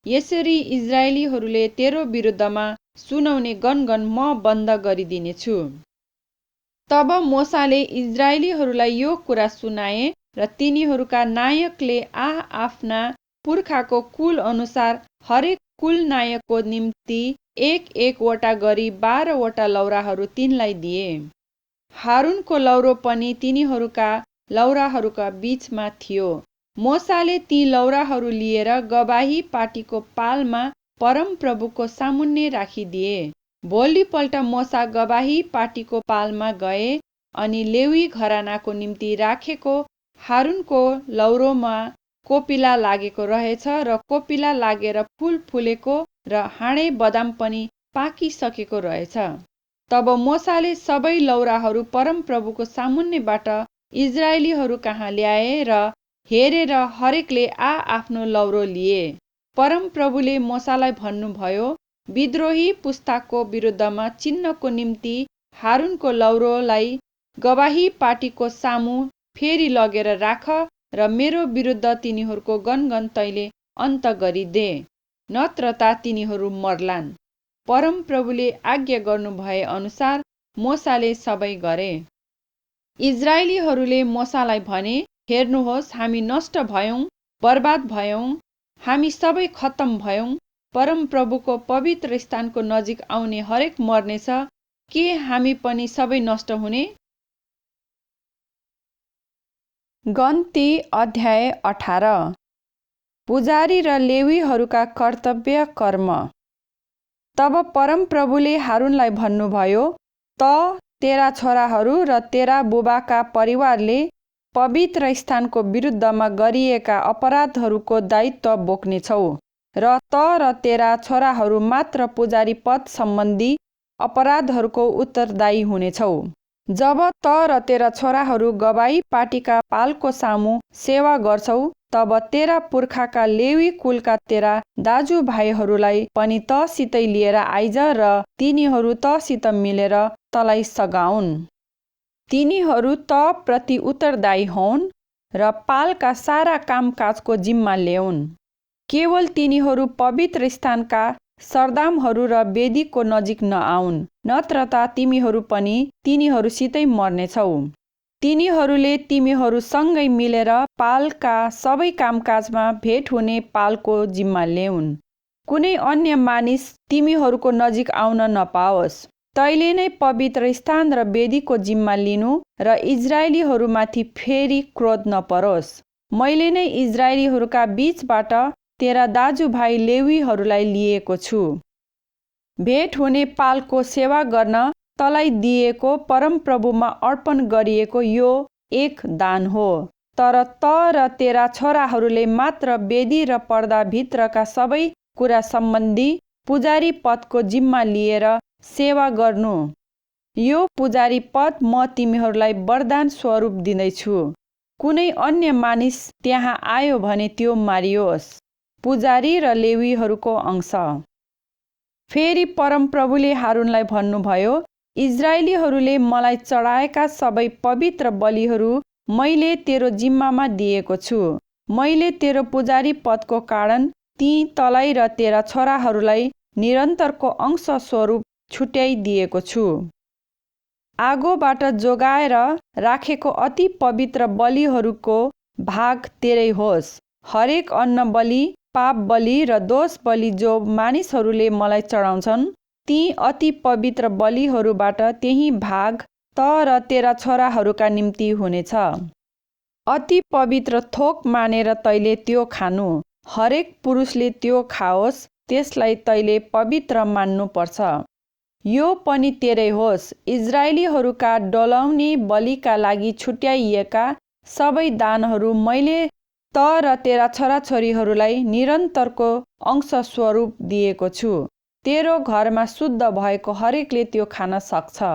यसरी इजरायलीहरूले तेरो विरुद्धमा सुनाउने गनगन म बन्द गरिदिनेछु। तब मोसाले इजरायलीहरूलाई यो कुरा सुनाए र तिनीहरूका नायकले आफ्ना पुर्खाको कुल अनुसार हरेक कुल नायकको निम्ति एक वटा गरी 12 वटा लौराहरू तिनलाई दिए। हारुनको लौरो पनि तिनीहरूका लौराहरूका बीचमा थियो। मोसाले ती लौराहरू लिएर गवाही पार्टीको पालमा परमप्रभुको सामुन्ने राखिदिए। भोलिपल्ट मोसा गवाही पार्टीको पालमा गए अनि लेवी घरानाको निम्ति राखेको हारुनको लौरोमा कोपिला लागेको रहेछ र कोपिला लागेर फूल फुलेको र हाँडे बदाम पनि पाकिसकेको रहेछ। तब मोसाले सबै लौराहरू परमप्रभुको सामुन्नेबाट इजरायलीहरू कहाँ ल्याए र हेरेर हरेकले आफ्नो लौरो लिए। परमप्रभुले मोसालाई भन्नुभयो, विद्रोही पुस्ताको विरुद्धमा चिन्हको निम्ति हारुनको लौरोलाई गवाही पार्टीको सामु फेरि लगेर राख र मेरो विरुद्ध तिनीहरूको गनगन तैले अन्त गरिदे, नत्र ता तिनीहरू मर्लान्। परमप्रभुले आज्ञा गर्नुभए अनुसार मोसाले सबै गरे। इजरायलीहरूले मोसालाई भने, हेर्नुहोस्, हामी नष्ट भयौं, बर्बाद भयौं, हामी सबै खत्तम भयौं। परमप्रभुको पवित्र स्थानको नजिक आउने हरेक मर्नेछ, के हामी पनि सबै नष्ट हुने? गन्ती अध्याय 18। पुजारी र लेवीहरूका कर्तव्य कर्म। तब परमप्रभुले हारुनलाई भन्नुभयो, त तेरा छोराहरू र तेरा बुबाका परिवारले पवित्र स्थानको विरुद्धमा गरिएका अपराधहरूको दायित्व बोक्नेछौ र त र तेरा छोराहरू मात्र पुजारी पद सम्बन्धी अपराधहरूको उत्तरदायी हुनेछौ। जब त र तेरा छोराहरू गवाही पार्टीका पालको सामु सेवा गर्छौ, तब तेरा पुर्खाका लेवी कुलका तेरा दाजुभाइहरूलाई पनि तसितै लिएर आइज र तिनीहरू तसित मिलेर तलाई सघाउन्। तिनीहरू त प्रति उत्तरदायी हुन् र पालका सारा कामकाजको जिम्मा ल्याउन्। केवल तिनीहरू पवित्र स्थानका सरदामहरू र वेदीको नजिक नआउन्, नत्र ता तिमीहरू पनि तिनीहरूसितै मर्नेछौ। तिनीहरूले तिमीहरूसँगै मिलेर पालका सबै कामकाजमा भेट हुने पालको जिम्मा ल्याउन्। कुनै अन्य मानिस तिमीहरूको नजिक आउन नपाओस्। तैले नै पवित्र स्थान र वेदीको जिम्मा लिनु र इजरायलीहरूमाथि फेरि क्रोध नपरोस्। मैले नै इजरायलीहरूका बीचबाट तेरा दाजुभाइ लेवीहरूलाई लिएको छु। भेट हुने पालको सेवा गर्न तलाई दिएको परमप्रभुमा अर्पण गरिएको यो एक दान हो। तर त र तेरा छोराहरूले मात्र वेदी र पर्दा भित्रका सबै कुरा सम्बन्धी पुजारी पदको जिम्मा लिएर सेवा गर्नु। यो पुजारी पद म तिमीहरूलाई वरदान स्वरूप दिँदैछु। कुनै अन्य मानिस त्यहाँ आयो भने त्यो मारियोस्। पुजारी र लेवीहरूको अंश। फेरि परमप्रभुले हारुनलाई भन्नुभयो, इजरायलीहरूले मलाई चढाएका सबै पवित्र बलिहरू मैले तेरो जिम्मामा दिएको छु। मैले तेरो पुजारी पदको कारण ती तलाई र तेरा छोराहरूलाई निरन्तरको अंश स्वरूप छुट्याइदिएको छु। आगोबाट जोगाएर राखेको अति पवित्र बलिहरूको भाग तेरै होस्। हरेक अन्न बलि, पाप बलि र दोष बलि जो मानिसहरूले मलाई चढाउँछन्, ती अति पवित्र बलिहरूबाट त्यही भाग त र तेरा छोराहरूका निम्ति हुनेछ। अति पवित्र थोक मानेर तैले त्यो खानु। हरेक पुरुषले त्यो खाओस्, त्यसलाई तैले पवित्र मान्नुपर्छ। यो पनि तेरै होस्। इजरायलीहरूका डोलाउने बलिका लागि छुट्याइएका सबै दानहरू मैले त र तेरा छोराछोरीहरूलाई निरन्तरको अंश स्वरूप दिएको छु। तेरो घरमा शुद्ध भएको हरेकले त्यो खान सक्छ।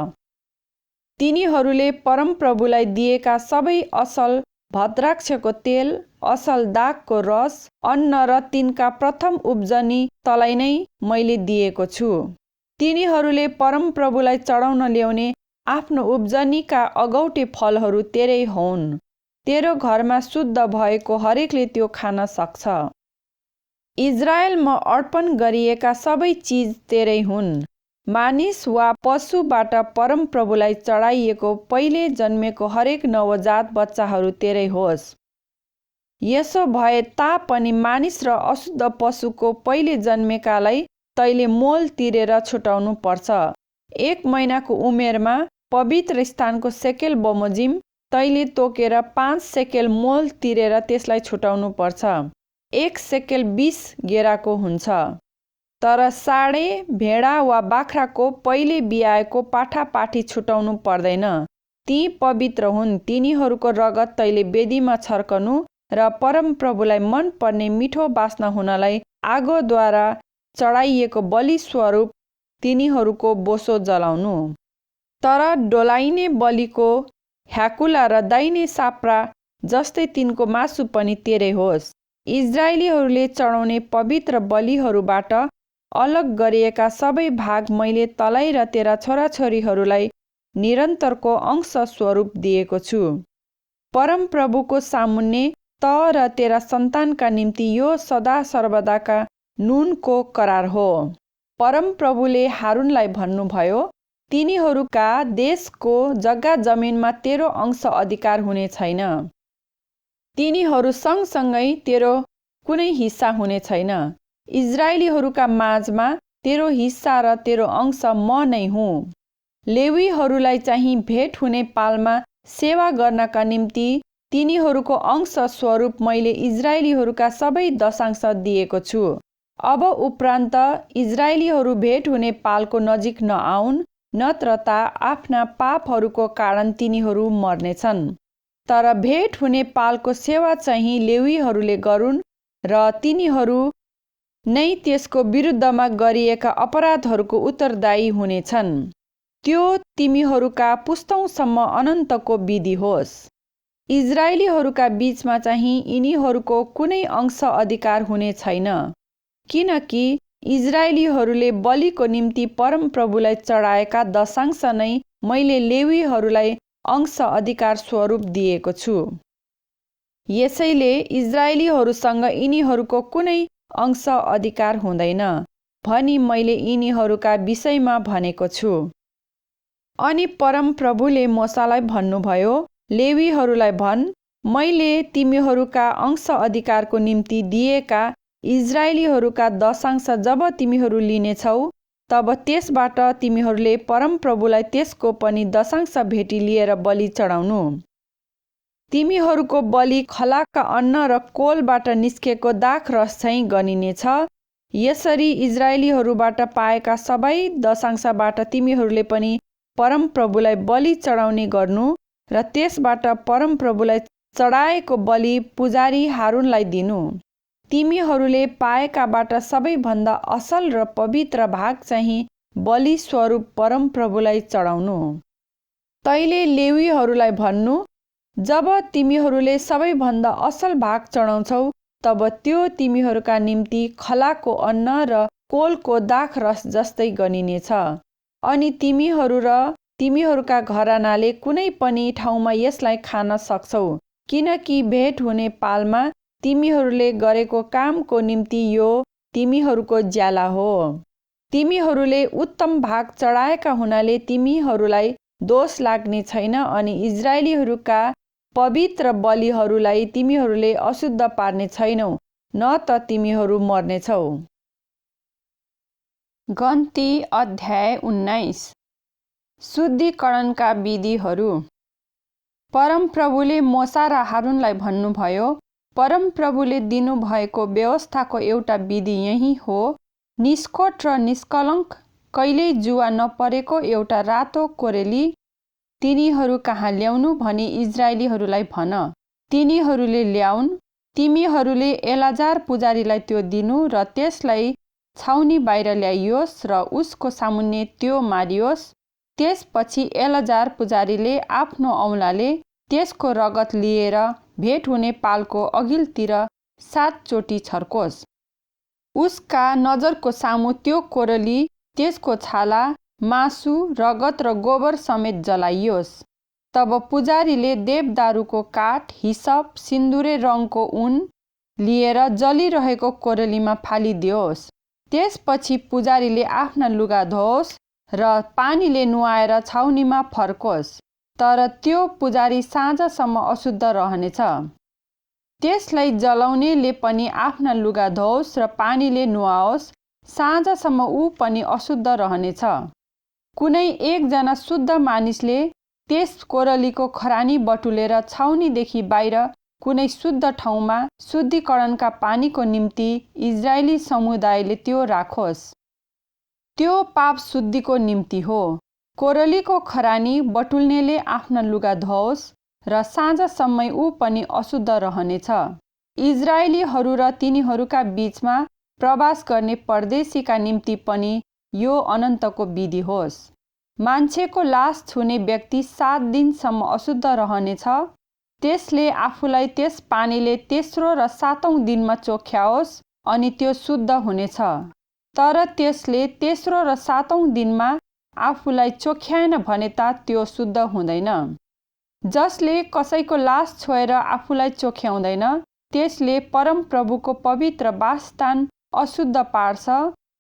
तिनीहरूले परमप्रभुलाई दिएका सबै असल भद्राक्षको तेल, असल दागको रस, अन्न र तिनका प्रथम उब्जनी तलाई नै मैले दिएको छु। तिनीहरूले परमप्रभुलाई चढाउन ल्याउने आफ्नो उब्जनीका अगौटे फलहरू तेरै हुन्। तेरो घरमा शुद्ध भएको हरेकले त्यो खान सक्छ। इजरायलमा अर्पण गरिएका सबै चिज तेरै हुन्। मानिस वा पशुबाट परमप्रभुलाई चढाइएको पहिले जन्मेको हरेक नवजात बच्चाहरू तेरै होस्। यसो भए तापनि मानिस र अशुद्ध पशुको पहिले जन्मेकालाई तैले मोल तिरेर छुटाउनु पर्छ। 1 महिनाको उमेरमा पवित्र स्थानको सेकेल बमोजिम तैँले तोकेर 5 सेकेल मोल तिरेर त्यसलाई छुटाउनु पर्छ। 1 सेकेल 20 गेराको हुन्छ। तर साढे भेडा वा बाख्राको पहिले बियाएको पाठापाठी छुटाउनु पर्दैन। ती पवित्र हुन्। तिनीहरूको रगत तैँले वेदीमा छर्कनु र परमप्रभुलाई मन पर्ने मिठो बास्ना हुनलाई आगोद्वारा चढाइएको बलि स्वरूप तिनीहरूको बोसो जलाउनु। तर डोलाइने बलिको ह्याकुला र दाहिने साप्रा जस्तै तिनको मासु पनि तेरै होस्। इजरायलीहरूले चढाउने पवित्र बलिहरूबाट अलग गरिएका सबै भाग मैले तँलाई र तेरा छोराछोरीहरूलाई निरन्तरको अंश स्वरूप दिएको छु। परमप्रभुको सामुन्ने त र तेरा सन्तानका निम्ति यो सदा सर्वदाका नुनको करार हो। परमप्रभुले हारूनलाई भन्नुभयो, तिनीहरूका देशको जग्गा जमिनमा तेरो अंश अधिकार हुने छैन। तिनीहरू सँगसँगै तेरो कुनै हिस्सा हुने छैन। इजरायलीहरूका माझमा तेरो हिस्सा र तेरो अंश म नै हुँ। लेवीहरूलाई चाहिँ भेट हुने पालमा सेवा गर्नका निम्ति तिनीहरूको अंश स्वरूप मैले इजरायलीहरूका सबै दशांश दिएको छु। अब उपरान्त इजरायलीहरू भेट हुने पालको नजिक नआउन्, नत्र त आफ्ना पापहरूको कारण तिनीहरू मर्नेछन्। तर भेट हुने पालको सेवा चाहिँ लेवीहरूले गरून् र तिनीहरू नै त्यसको विरुद्धमा गरिएका अपराधहरूको उत्तरदायी हुनेछन्। त्यो तिमीहरूका पुस्तौँसम्म अनन्तको विधि होस्। इजरायलीहरूका बीचमा चाहिँ यिनीहरूको कुनै अंश अधिकार हुने छैन, किनकि इजरायलीहरूले बलिको निम्ति परमप्रभुलाई चढाएका दशांश नै मैले लेवीहरूलाई अंश अधिकार स्वरूप दिएको छु। यसैले इजरायलीहरूसँग यिनीहरूको कुनै अंश अधिकार हुँदैन भनी मैले यिनीहरूका विषयमा भनेको छु। अनि परमप्रभुले मूसालाई भन्नुभयो, लेवीहरूलाई भन्, मैले तिमीहरूका अंश अधिकारको निम्ति दिएका इजरायलीहरूका दशांश जब तिमीहरू लिनेछौ, तब त्यसबाट तिमीहरूले परमप्रभुलाई त्यसको पनि दशांश भेटी लिएर बलि चढाउनु। तिमीहरूको बलि खलाका अन्न र कोलबाट निस्केको दाख रस चाहिँ गनिनेछ। यसरी इजरायलीहरूबाट पाएका सबै दशांशबाट तिमीहरूले पनि परमप्रभुलाई बलि चढाउने गर्नु र त्यसबाट परमप्रभुलाई चढाएको बलि पुजारी हारूनलाई दिनु। तिमीहरूले पाएकाबाट सबैभन्दा असल र पवित्र भाग चाहिँ बलि स्वरूप परमप्रभुलाई चढाउनु। तैँले लेवीहरूलाई भन्नु, जब तिमीहरूले सबैभन्दा असल भाग चढाउँछौ, तब त्यो तिमीहरूका निम्ति खलाको अन्न र कोलको दाख रस जस्तै गनिनेछ। अनि तिमीहरू र तिमीहरूका घरानाले कुनै पनि ठाउँमा यसलाई खान सक्छौ, किनकि भेट हुने पालमा तिमीहरूले गरेको कामको निम्ति यो तिमीहरूको ज्याला हो। तिमीहरूले उत्तम भाग चढाएका हुनाले तिमीहरूलाई दोष लाग्ने छैन अनि इजरायलीहरूका पवित्र बलिहरूलाई तिमीहरूले अशुद्ध पार्ने छैनौ, न त तिमीहरू मर्नेछौ। गन्ती अध्याय 19। शुद्धिकरणका विधिहरू। परमप्रभुले मूसा र हारूनलाई भन्नुभयो, परमप्रभुले दिनुभएको व्यवस्थाको एउटा विधि यही हो, निष्कोट र निष्कलङ्क कहिल्यै जुवा नपरेको एउटा रातो कोरेली तिनीहरू कहाँ ल्याउनु भनी इजरायलीहरूलाई भन। तिनीहरूले ल्याउन्। तिमीहरूले एलाजार पुजारीलाई त्यो दिनु र त्यसलाई छाउनी बाहिर ल्याइयोस् र उसको सामुन्ने त्यो मारियोस्। त्यसपछि एलाजार पुजारीले आफ्नो औँलाले त्यसको रगत लिएर भेट हुने पालको अघिल्तिर 7 चोटि छर्कोस्। उसका नजरको सामु त्यो कोरली, त्यसको छाला, मासु, रगत र गोबर समेत जलाइयोस्। तब पुजारीले देवदारुको काठ, हिसप, सिन्दुरे रङको ऊन लिएर जलिरहेको कोरलीमा फालिदियोस्। त्यसपछि पुजारीले आफ्ना लुगा धोओस् र पानीले नुहाएर छाउनीमा फर्कोस्। तर त्यो पुजारी साँझसम्म अशुद्ध रहनेछ। त्यसलाई जलाउनेले पनि आफ्ना लुगा धोओस् र पानीले नुहाओस्। साँझसम्म ऊ पनि अशुद्ध रहनेछ। कुनै एकजना शुद्ध मानिसले त्यस कोरलीको खरानी बटुलेर छाउनीदेखि बाहिर कुनै शुद्ध ठाउँमा शुद्धिकरणका पानीको निम्ति इजरायली समुदायले त्यो राखोस्। त्यो पाप शुद्धिको निम्ति हो। कोरलीको खरानी बटुल्नेले आफ्ना लुगा धोओस् र साँझसम्म ऊ पनि अशुद्ध रहनेछ। इजरायलीहरू र तिनीहरूका बीचमा प्रवास गर्ने परदेशीका निम्ति पनि यो अनन्तको विधि होस्। मान्छेको लास छुने व्यक्ति 7 दिनसम्म अशुद्ध रहनेछ। त्यसले आफूलाई त्यस पानीले तेस्रो र 7औं दिनमा चोख्याओस् अनि त्यो शुद्ध हुनेछ। तर त्यसले तेस्रो र 7औं दिनमा आफूलाई चोख्याएन भने त त्यो शुद्ध हुँदैन। जसले कसैको लास छोएर आफूलाई चोख्याउँदैन त्यसले परमप्रभुको पवित्र वासस्थान अशुद्ध पार्छ।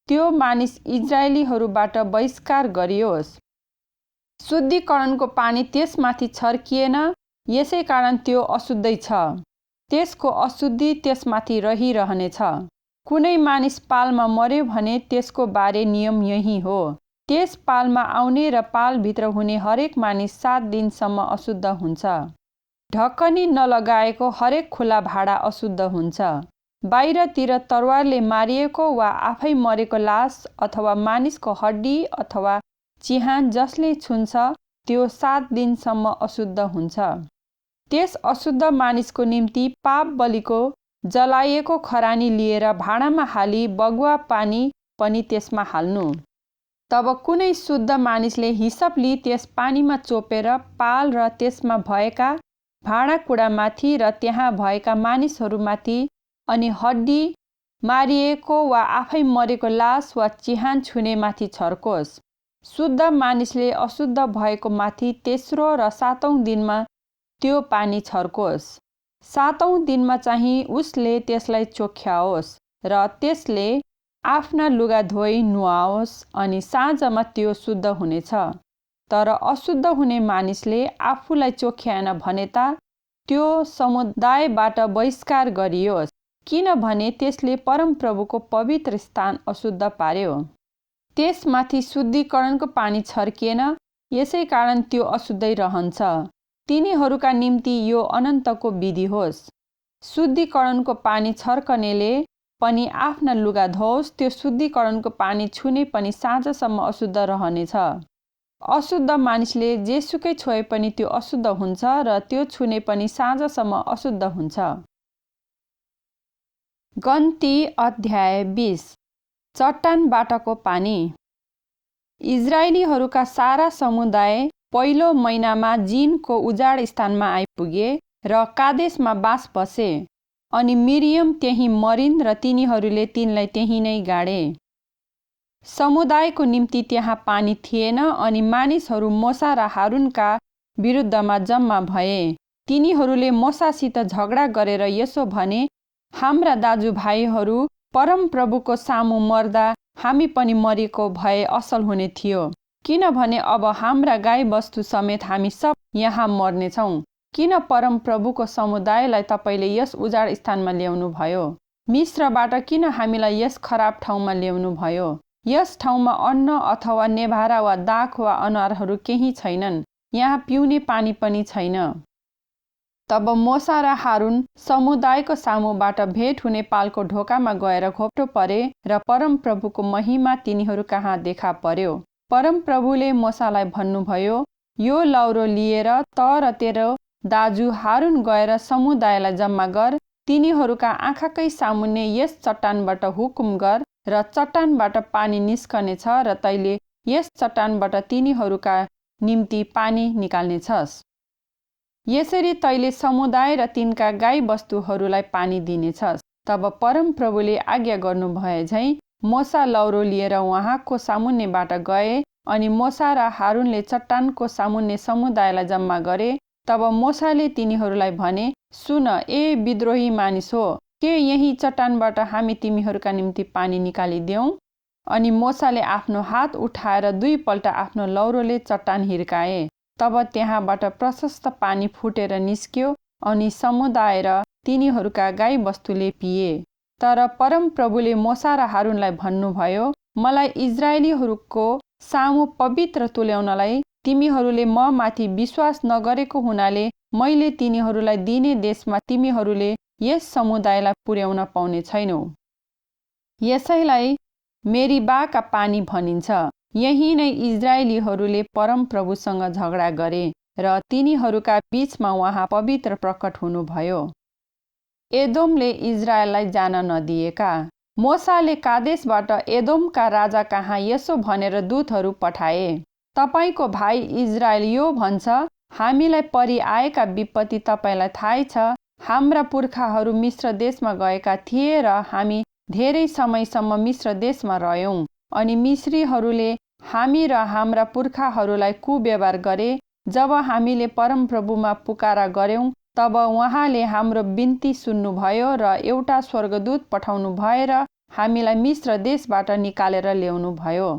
त्यो मानिस इजरायलीहरूबाट बहिष्कार गरियोस्। शुद्धिकरणको पानी त्यसमाथि छर्किएन, यसै कारण त्यो अशुद्धै छ। त्यसको अशुद्धि त्यसमाथि रहिरहनेछ। कुनै मानिस पालमा मर्यो भने त्यसको बारे नियम यही हो। त्यस पालमा आउने र पालभित्र हुने हरेक मानिस 7 दिनसम्म अशुद्ध हुन्छ। ढकनी नलगाएको हरेक खुला भाँडा अशुद्ध हुन्छ। बाहिरतिर तरवारले मारिएको वा आफै मरेको लास अथवा मानिसको हड्डी अथवा चिहान जसले छुन्छ त्यो 7 दिनसम्म अशुद्ध हुन्छ। त्यस अशुद्ध मानिसको निम्ति पाप बलिको जलाइएको खरानी लिएर भाँडामा हाली बगुवा पानी पनि त्यसमा हाल्नु। तब कुनै शुद्ध मानिसले हिसपले त्यस पानीमा चोपेर पाल र त्यसमा भएका भाँडाकुँडामाथि र त्यहाँ भएका मानिसहरूमाथि अनि हड्डी मारिएको वा आफै मरेको लास वा चिहान छुनेमाथि छर्कोस्। शुद्ध मानिसले अशुद्ध भएको माथि तेस्रो र 7औं दिनमा त्यो पानी छर्कोस्। 7औं दिनमा चाहिँ उसले त्यसलाई चोख्याओस् र त्यसले आफ्ना लुगा धोई नुहाओस् अनि साँझमा त्यो शुद्ध हुनेछ। तर अशुद्ध हुने मानिसले आफूलाई चोख्याएन भने त त्यो समुदायबाट बहिष्कार गरियोस्, किनभने त्यसले परमप्रभुको पवित्र स्थान अशुद्ध पार्यो। त्यसमाथि शुद्धिकरणको पानी छर्किएन, यसै कारण त्यो अशुद्धै रहन्छ। तिनीहरूका निम्ति यो अनन्तको विधि होस्। शुद्धिकरणको पानी छर्कनेले पनि आफ्ना लुगा धोओस्। त्यो शुद्धिकरणको पानी छुने पनि साँझसम्म अशुद्ध रहनेछ। अशुद्ध मानिसले जेसुकै छोए पनि त्यो अशुद्ध हुन्छ र त्यो छुने पनि साँझसम्म अशुद्ध हुन्छ। गन्ती अध्याय 20। चट्टानबाटको पानी। इजरायलीहरूका सारा समुदाय पहिलो महिनामा जिनको उजाड स्थानमा आइपुगे र कादेशमा बास बसे। अनि मिरियम त्यहीँ मरिन् र तिनीहरूले तिनलाई त्यहीँ नै गाडे। समुदायको निम्ति त्यहाँ पानी थिएन अनि मानिसहरू मोसा र हारुनका विरुद्धमा जम्मा भए। तिनीहरूले मोसासित झगडा गरेर यसो भने, हाम्रा दाजुभाइहरू परमप्रभुको सामु मर्दा हामी पनि मरेको भए असल हुने थियो, किनभने अब हाम्रा गाईबस्तु समेत हामी सब यहाँ मर्नेछौँ। किन परमप्रभुको समुदायलाई तपाईले यस उजाड स्थानमा ल्याउनु भयो? मिस्रबाट किन हामीलाई यस खराब ठाउँमा ल्याउनु भयो? यस ठाउँमा अन्न अथवा नेभारा वा दाख वा अनारहरू केही छैनन्, यहाँ पिउने पानी पनि छैन। तब मोसा र हारुन समुदायको सामुबाट भेट हुने पालको ढोकामा गएर घोप्टो परे र परमप्रभुको महिमा तिनीहरू कहाँ देखा पर्यो। परमप्रभुले मोसालाई भन्नुभयो, यो लौरो लिएर त र तेरो दाजु हारुन गएर समुदायलाई जम्मा गर। तिनीहरूका आँखाकै सामुन्ने यस चट्टानबाट हुकुम गर र चट्टानबाट पानी निस्कनेछ र तैले यस चट्टानबाट तिनीहरूका निम्ति पानी निकाल्नेछस्। यसरी तैले समुदाय र तिनका गाई बस्तुहरूलाई पानी दिनेछस्। तब परमप्रभुले आज्ञा गर्नुभए झैं मोसा लौरो लिएर उहाँको सामुन्नेबाट गए अनि मोसा र हारुनले चट्टानको सामुन्ने समुदायलाई जम्मा गरे। तब मोसाले तिनीहरूलाई भने, सुन ए विद्रोही मानिस हो, के यही चट्टानबाट हामी तिमीहरूका निम्ति पानी निकालिदेऊ? अनि मोसाले आफ्नो हात उठाएर 2 पल्ट आफ्नो लौरोले चट्टान हिर्काए। तब त्यहाँबाट प्रशस्त पानी फुटेर निस्क्यो अनि समुदाय र तिनीहरूका गाई बस्तुले पिए। तर परमप्रभुले मोसा र हारुनलाई भन्नुभयो, मलाई इजरायलीहरूको सामु पवित्र तुल्याउनलाई तिमीहरूले म माथि विश्वास नगरेको हुनाले मैले तिनीहरूलाई दिने देशमा तिमीहरूले यस समुदायलाई पुर्याउन पाउने छैनौ। यसैलाई मेरीबाका पानी भनिन्छ। यही नै इजरायलीहरूले परमप्रभुसँग झगडा गरे र तिनीहरूका बीचमा उहाँ पवित्र प्रकट हुनुभयो। एदोमले इजरायललाई जान नदिएका। मोसाले कादेशबाट एदोमका राजा कहाँ यसो भनेर दूतहरू पठाए, तपाईको भाइ इजरायल यो भन्छ, हामीलाई परि आएका विपत्ति तपाईलाई थाहै छ। हाम्रा पुर्खाहरू मिस्र देशमा गएका थिए र हामी धेरै समयसम्म मिस्र देशमा रह्यौं। अनि मिस्रीहरूले हामी र हाम्रा पुर्खाहरूलाई कुव्यवहार गरे। जब हामीले परमप्रभुमा पुकारा गर्यौं तब उहाँले हाम्रो बिन्ती सुन्नुभयो र एउटा स्वर्गदूत पठाउनु भएर हामीलाई मिस्र देशबाट निकालेर ल्याउनु भयो।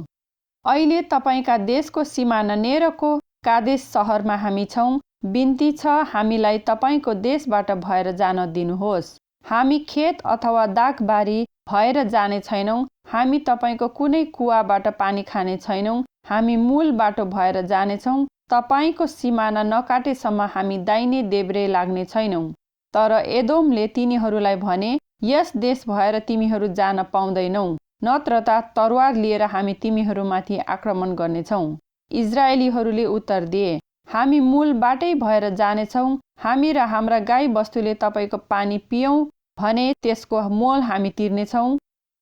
अहिले तपाईका देशको सिमाना नेरको कादेश सहरमा हामी छौं। बिन्ती छ, हामीलाई तपाईको देशबाट भएर जान दिनुहोस्। हामी खेत अथवा दागबारी भएर जाने छैनौं। हामी तपाईको कुनै कुवाबाट पानी खाने छैनौं। हामी मूल बाटो भएर जानेछौं। तपाईको सिमाना नकाटेसम्म हामी दाहिने देब्रे लाग्ने छैनौं। तर एदोमले तिनीहरूलाई भने, यस देश भएर तिमीहरू जान पाउँदैनौ, नत्र त तरवार लिएर हामी तिमीहरूमाथि आक्रमण गर्नेछौं। इजरायलीहरूले उत्तर दिए, हामी मूल बाटै भएर जानेछौं। हामी र हाम्रा गाई बस्तुले तपाईको पानी पियौं भने त्यसको मोल हामी तिर्नेछौं।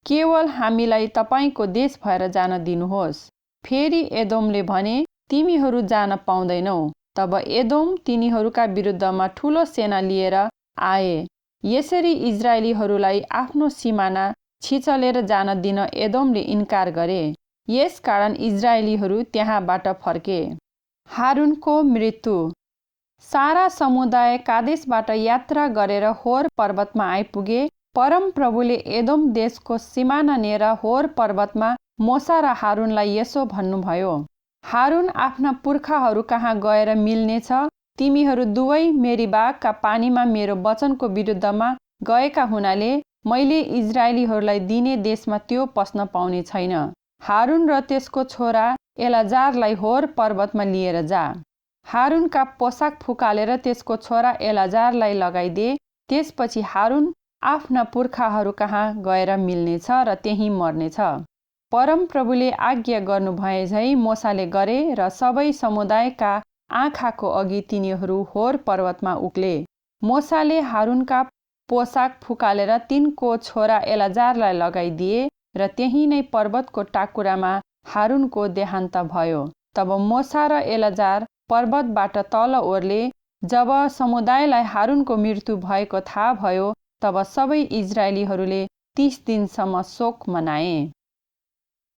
केवल हामीलाई तपाईको देश भएर जान दिनुहोस्। फेरि एदोमले भने, तिमीहरू जान पाउँदैनौ। तब एदोम तिनीहरूका विरुद्धमा ठूलो सेना लिएर आए। यसरी इजरायलीहरूलाई आफ्नो सिमाना छिचलेर जान दिन एदोमले इन्कार गरे। यसकारण इजरायलीहरू त्यहाँबाट फर्के। हारूनको मृत्यु। सारा समुदाय कादेशबाट यात्रा गरेर होर पर्वतमा आइपुगे। परमप्रभुले एदोम देशको सिमाना नेर होर पर्वतमा मोसा र हारूनलाई यसो भन्नुभयो, हारून आफ्ना पुर्खाहरू कहाँ गएर मिल्नेछ। तिमीहरू दुवै मेरीबाका पानीमा मेरो वचनको विरुद्धमा गएका हुनाले मैले इजरायलीहरूलाई दिने देशमा त्यो पस्न पाउने छैन। हारून र त्यसको छोरा एलाजारलाई होर पर्वतमा लिएर जा। हारूनका पोसाक फुकालेर त्यसको छोरा एलाजारलाई लगाइदे। त्यसपछि हारून आफ्ना पुर्खाहरू कहाँ गएर मिल्नेछ र त्यहीँ मर्नेछ। परमप्रभुले आज्ञा गर्नुभए झै मोसाले गरे र सबै समुदायका आँखाको अघि तिनीहरू होर पर्वतमा उक्ले। मोसाले हारूनका पोसाक फुकालेर तिनको छोरा एलाजारलाई लगाइदिए र त्यही नै पर्वतको टाकुरामा हारूनको देहान्त भयो। तब मोसा र एलाजार पर्वतबाट तल ओर्ले। जब समुदायलाई हारूनको मृत्यु भएको थाहा भयो तब सबै इजरायलीहरूले 30 दिनसम्म शोक मनाए।